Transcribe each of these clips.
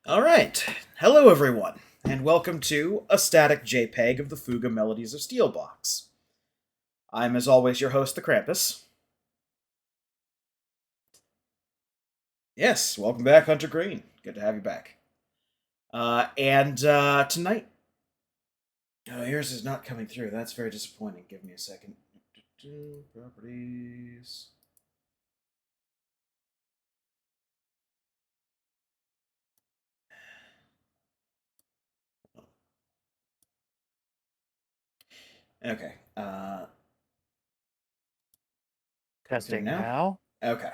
Alright, hello everyone, and welcome to a static JPEG of the Fuga Melodies of Steel box. I'm, as always, your host, the Krampus. Yes, welcome back, Hunter Green. Good to have you back. Tonight... Oh, yours is not coming through. That's very disappointing. Give me a second. Properties... Okay, coming through Testing now? now. Okay.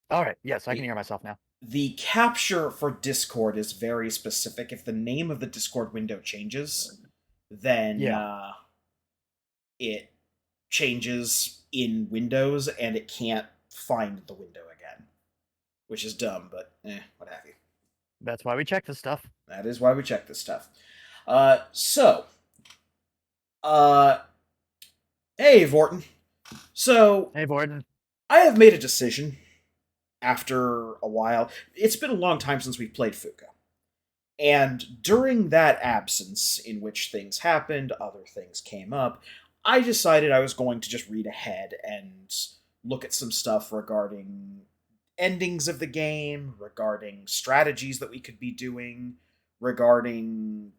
All right. Yes, I can The, hear myself now. the capture for Discord is very specific. If the name of the Discord window changes, then Yeah, it changes in Windows and it can't find the window again. Which is dumb, but what have you. that's why we check this stuff. That is why we check this stuff. Uh, so, uh, hey, Vorton. So, Hey, Borden. I have made a decision after a while. It's been a long time since we've played Fuga. And during that absence, in which things happened, other things came up, I decided I was going to just read ahead and look at some stuff regarding endings of the game, regarding strategies that we could be doing, regarding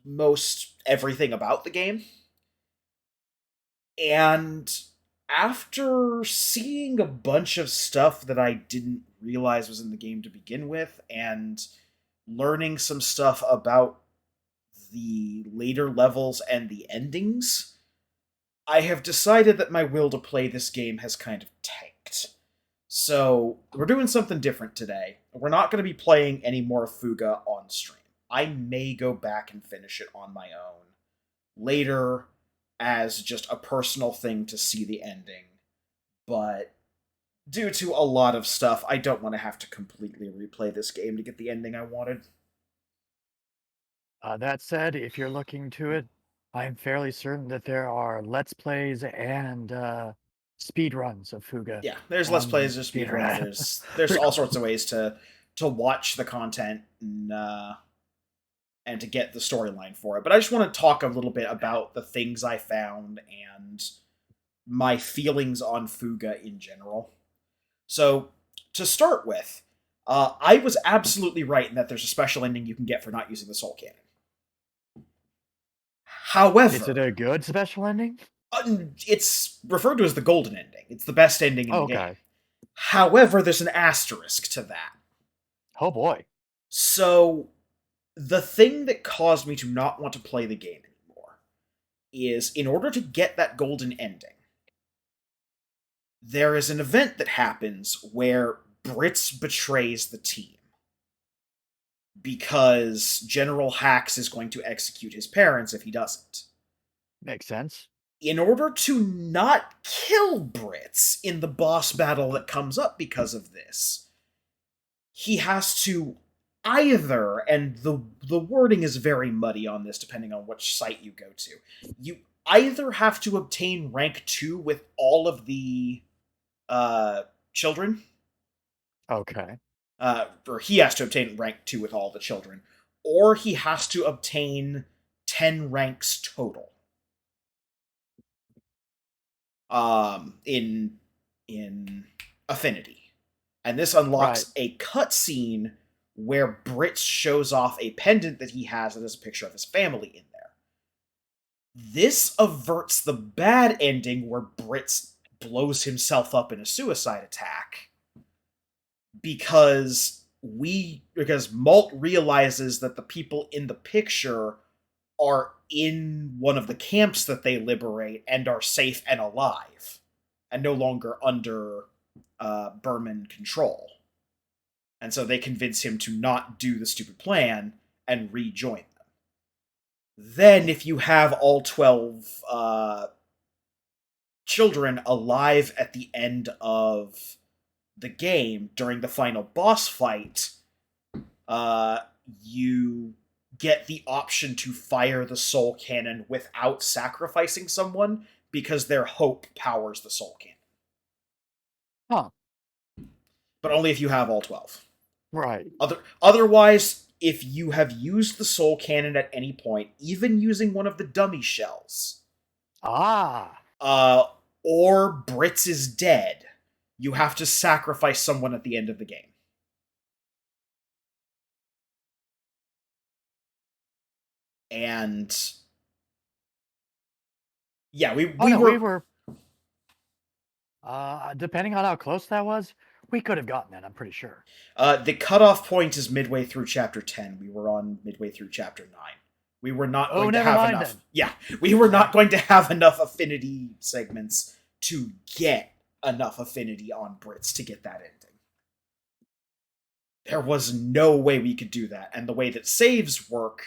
most everything about the game. And after seeing a bunch of stuff that I didn't realize was in the game to begin with, and learning some stuff about the later levels and the endings, I have decided that my will to play this game has kind of tanked. So, we're doing something different today. We're not going to be playing any more Fuga on stream. I may go back and finish it on my own later as just a personal thing to see the ending. But due to a lot of stuff, I don't want to have to completely replay this game to get the ending I wanted. That said, if you're looking to it, I'm fairly certain that there are Let's Plays and speed runs of Fuga Yeah, there's Let's on Plays, there's the speedruns, internet. there's all sorts of ways to watch the content and to get the storyline for it. But I just want to talk a little bit about the things I found and my feelings on Fuga in general. So, to start with, I was absolutely right in that there's a special ending you can get for not using the Soul Cannon. Is it However, a good special ending? it's referred to as the golden ending. It's the best ending in Oh, the game. okay. However, there's an asterisk to that. Oh boy. So, the thing that caused me to not want to play the game anymore is in order to get that golden ending, there is an event that happens where Brits betrays the team because General Hax is going to execute his parents if he doesn't. Makes sense. In order to not kill Brits in the boss battle that comes up because of this, he has to either, and the wording is very muddy on this depending on which site you go to, you either have to obtain rank 2 with all of the children, Okay. or he has to obtain rank 2 with all the children, or he has to obtain 10 ranks total. In Affinity. And this Right. unlocks a cutscene where Brits shows off a pendant that he has that has a picture of his family in there. This averts the bad ending where Brits blows himself up in a suicide attack because Malt realizes that the people in the picture are in one of the camps that they liberate and are safe and alive and no longer under Burman control. And so they convince him to not do the stupid plan and rejoin them. Then, if you have all 12 children alive at the end of the game during the final boss fight, you get the option to fire the soul cannon without sacrificing someone because their hope powers the soul cannon. Huh. But only if you have all 12. Right. Otherwise, if you have used the soul cannon at any point, even using one of the dummy shells, Ah. uh, or Brits is dead, you have to sacrifice someone at the end of the game. And yeah, we Oh we no, we were were. Depending on how close that was, we could have gotten it. I'm pretty sure. the cutoff point is midway through chapter 10. We were on midway through chapter 9. We were not Oh, going to never have mind enough. then. Yeah, we were not going to have enough affinity segments to get enough affinity on Brits to get that ending. There was no way we could do that. And the way that saves work,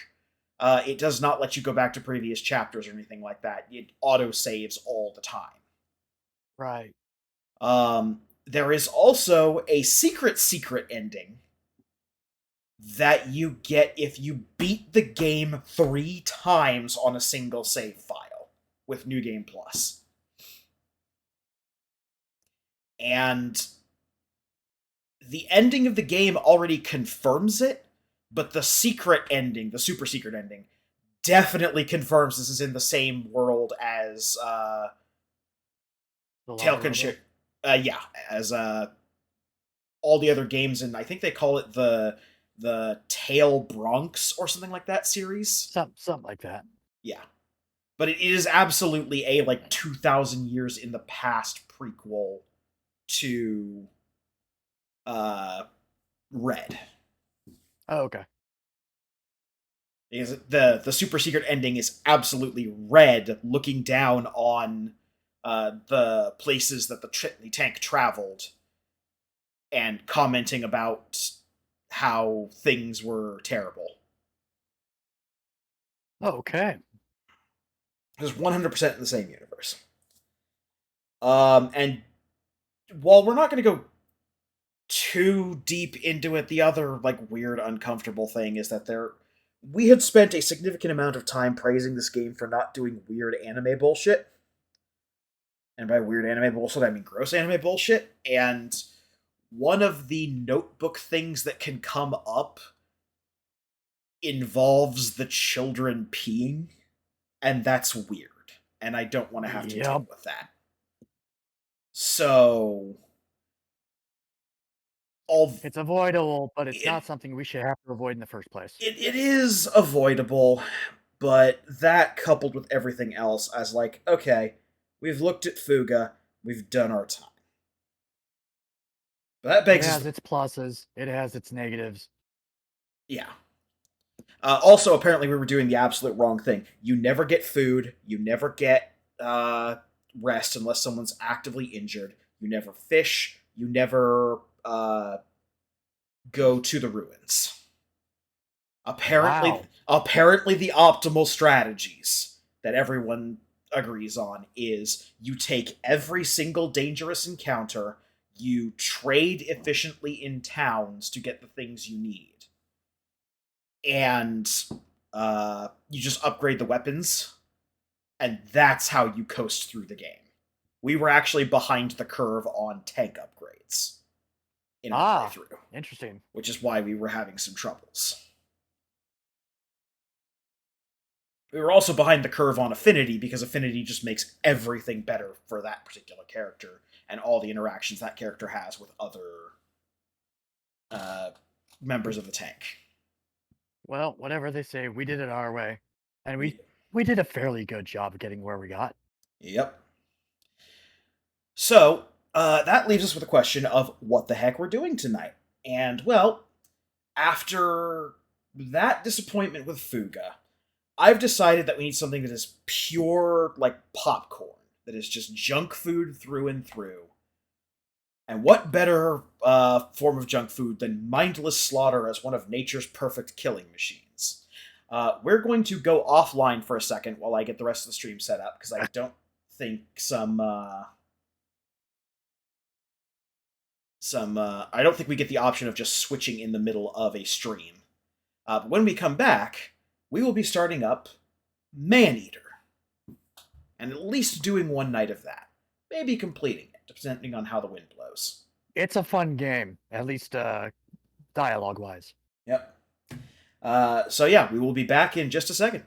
it does not let you go back to previous chapters or anything like that. It auto saves all the time. Right. There is also a secret ending that you get if you beat the game 3 times on a single save file with New Game Plus. And the ending of the game already confirms it, but the secret ending, the super secret ending, definitely confirms this is in the same world as The Lava Tailkin Ship. Robo. Yeah, as all the other games, and I think they call it the Tail Bronx or something like that series. Something like that. Yeah, but it is absolutely a like 2,000 years in the past prequel to uh Red. Oh, okay. Because the super secret ending is absolutely Red looking down on the places that the tank traveled and commenting about how things were terrible. Okay. It's 100% in the same universe. And while we're not going to go too deep into it, the other like weird, uncomfortable thing is that we had spent a significant amount of time praising this game for not doing weird anime bullshit. And by weird anime bullshit, I mean gross anime bullshit. And one of the notebook things that can come up involves the children peeing, and that's weird. And I don't want to have to deal Yep. with that. So, all It's avoidable, but it's it, not something we should have to avoid in the first place. it is avoidable, but that coupled with everything else, I was like, okay, we've looked at Fuga, we've done our time. But that It begs us, has its pluses. It has its negatives. yeah. Also, apparently, we were doing the absolute wrong thing. You never get food. You never get rest unless someone's actively injured. You never fish. You never go to the ruins. Apparently, Wow. apparently, the optimal strategies that everyone agrees on is you take every single dangerous encounter, you trade efficiently in towns to get the things you need, and you just upgrade the weapons, and that's how you coast through the game. We were actually behind the curve on tank upgrades in our Ah, playthrough, interesting. which is why we were having some troubles. We were also behind the curve on affinity because affinity just makes everything better for that particular character and all the interactions that character has with other uh, members of the tank. Well, whatever they say, we did it our way, and we We, we did a fairly good job of getting where we got. yep. So that leaves us with a question of what the heck we're doing tonight. And well, after that disappointment with Fuga, I've decided that we need something that is pure like popcorn, that is just junk food through and through. And what better form of junk food than mindless slaughter as one of nature's perfect killing machines? We're going to go offline for a second while I get the rest of the stream set up because I don't think I don't think we get the option of just switching in the middle of a stream. But when we come back, we will be starting up Maneater, and at least doing one night of that, maybe completing it, depending on how the wind blows. It's a fun game. At least dialogue wise. Yep. So yeah, we will be back in just a second.